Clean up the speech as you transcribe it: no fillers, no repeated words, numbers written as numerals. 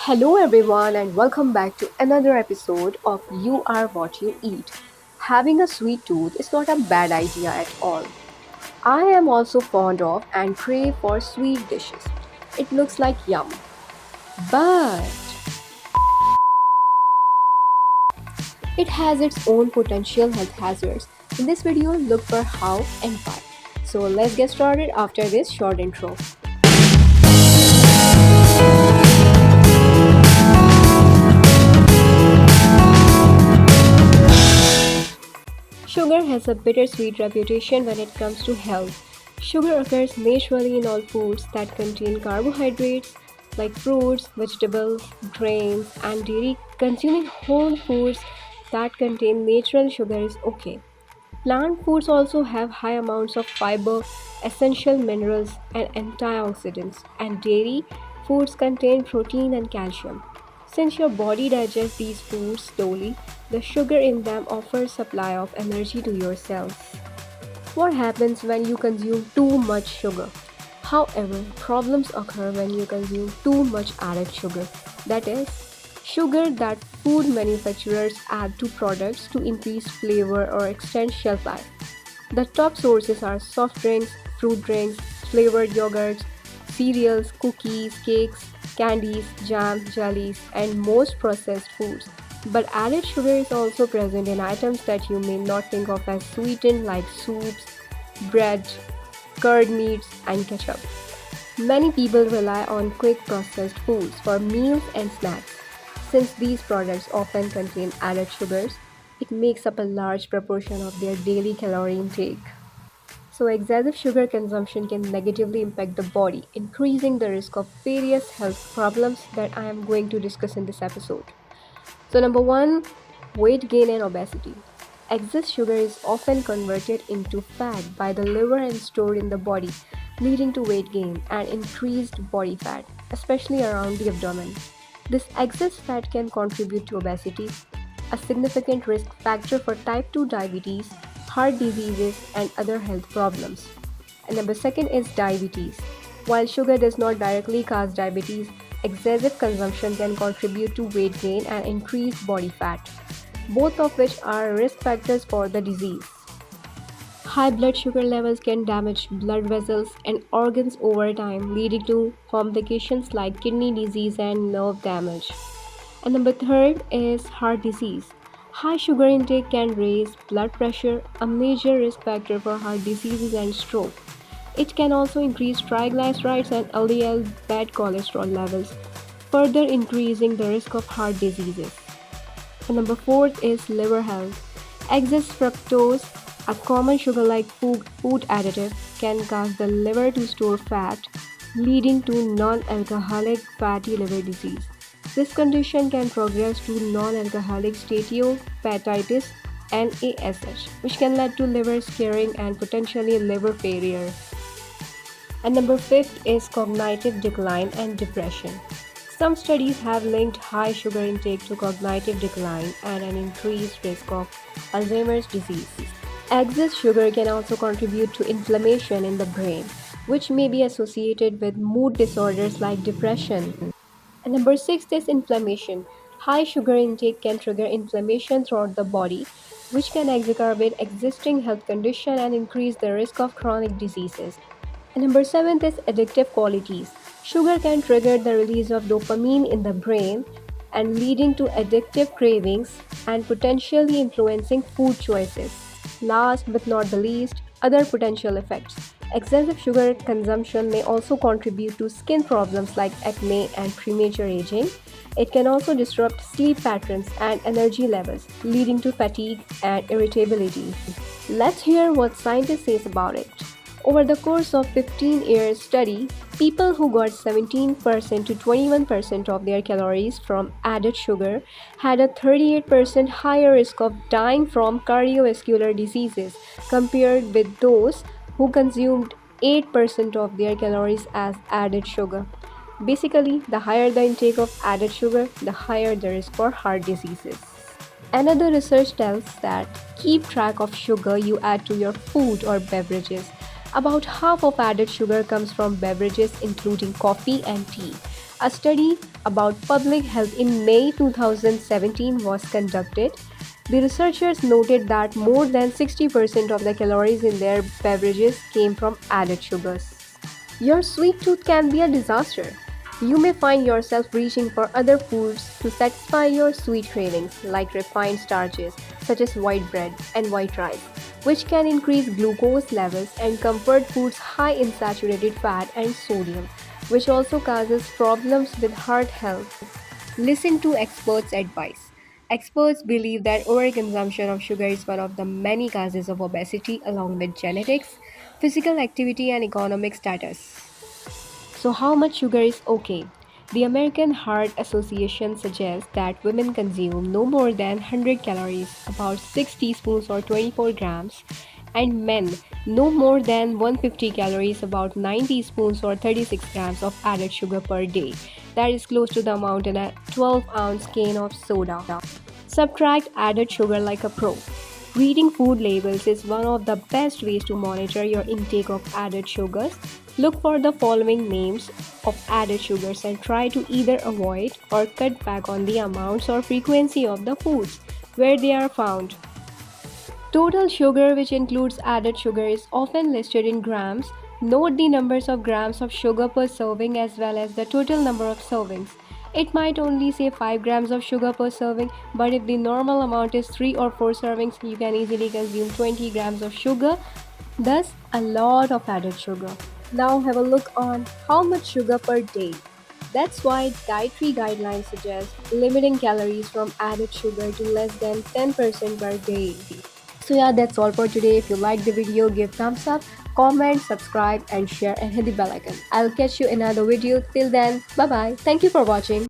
Hello, everyone, and welcome back to another episode of You Are What You Eat. Having a sweet tooth is not a bad idea at all. I am also fond of and crave for sweet dishes. It looks like yum. But it has its own potential health hazards. In this video, look for how and why. So let's get started after this short intro. Sugar has a bittersweet reputation when it comes to health. Sugar occurs naturally in all foods that contain carbohydrates like fruits, vegetables, grains, and dairy. Consuming whole foods that contain natural sugar is okay. Plant foods also have high amounts of fiber, essential minerals, and antioxidants, and dairy foods contain protein and calcium. Since your body digests these foods slowly, the sugar in them offers supply of energy to your cells. What happens when you consume too much sugar? However, problems occur when you consume too much added sugar. That is, sugar that food manufacturers add to products to increase flavor or extend shelf life. The top sources are soft drinks, fruit drinks, flavored yogurts, cereals, cookies, cakes, candies, jam, jellies, and most processed foods. But added sugar is also present in items that you may not think of as sweetened, like soups, bread, curd meats, and ketchup. Many people rely on quick processed foods for meals and snacks. Since these products often contain added sugars, it makes up a large proportion of their daily calorie intake. So, excessive sugar consumption can negatively impact the body, increasing the risk of various health problems that I am going to discuss in this episode. So, number one, weight gain and obesity. Excess sugar is often converted into fat by the liver and stored in the body, leading to weight gain and increased body fat, especially around the abdomen. This excess fat can contribute to obesity, a significant risk factor for type 2 diabetes, heart diseases, and other health problems. And number second is diabetes. While sugar does not directly cause diabetes, excessive consumption can contribute to weight gain and increased body fat, both of which are risk factors for the disease. High blood sugar levels can damage blood vessels and organs over time, leading to complications like kidney disease and nerve damage. And number third is heart disease. High sugar intake can raise blood pressure, a major risk factor for heart diseases and stroke. It can also increase triglycerides and LDL bad cholesterol levels, further increasing the risk of heart diseases. And number fourth is liver health. Excess fructose, a common sugar-like food additive, can cause the liver to store fat, leading to non-alcoholic fatty liver disease. This condition can progress to non-alcoholic steatohepatitis (NASH), which can lead to liver scarring and potentially liver failure. And number fifth is cognitive decline and depression. Some studies have linked high sugar intake to cognitive decline and an increased risk of Alzheimer's disease. Excess sugar can also contribute to inflammation in the brain, which may be associated with mood disorders like depression. And number six is inflammation. High sugar intake can trigger inflammation throughout the body, which can exacerbate existing health conditions and increase the risk of chronic diseases. And number seven is addictive qualities. Sugar can trigger the release of dopamine in the brain and leading to addictive cravings and potentially influencing food choices. Last but not the least, other potential effects. Excessive sugar consumption may also contribute to skin problems like acne and premature aging. It can also disrupt sleep patterns and energy levels, leading to fatigue and irritability. Let's hear what scientists say about it. Over the course of 15-year study, people who got 17% to 21% of their calories from added sugar had a 38% higher risk of dying from cardiovascular diseases compared with those who consumed 8% of their calories as added sugar. Basically, the higher the intake of added sugar, the higher the risk for heart diseases. Another research tells that keep track of sugar you add to your food or beverages. About half of added sugar comes from beverages including coffee and tea. A study about public health in May 2017 was conducted. The researchers noted that more than 60% of the calories in their beverages came from added sugars. Your sweet tooth can be a disaster. You may find yourself reaching for other foods to satisfy your sweet cravings, like refined starches such as white bread and white rice, which can increase glucose levels, and comfort foods high in saturated fat and sodium, which also causes problems with heart health. Listen to experts' advice. Experts believe that overconsumption of sugar is one of the many causes of obesity, along with genetics, physical activity, and economic status. So, how much sugar is okay? The American Heart Association suggests that women consume no more than 100 calories, about 6 teaspoons or 24 grams, and men no more than 150 calories, about 9 teaspoons or 36 grams of added sugar per day. That is close to the amount in a 12-ounce can of soda. Subtract added sugar like a pro. Reading food labels is one of the best ways to monitor your intake of added sugars. Look for the following names of added sugars and try to either avoid or cut back on the amounts or frequency of the foods where they are found. Total sugar, which includes added sugar, is often listed in grams. Note the numbers of grams of sugar per serving as well as the total number of servings. It might only say 5 grams of sugar per serving, but if the normal amount is 3 or 4 servings, you can easily consume 20 grams of sugar, thus, a lot of added sugar. Now, have a look on how much sugar per day. That's why dietary guidelines suggest limiting calories from added sugar to less than 10% per day. So yeah, that's all for today. If you like the video, give thumbs up, comment, subscribe and share and hit the bell icon. I'll catch you in another video. Till then, bye bye. Thank you for watching.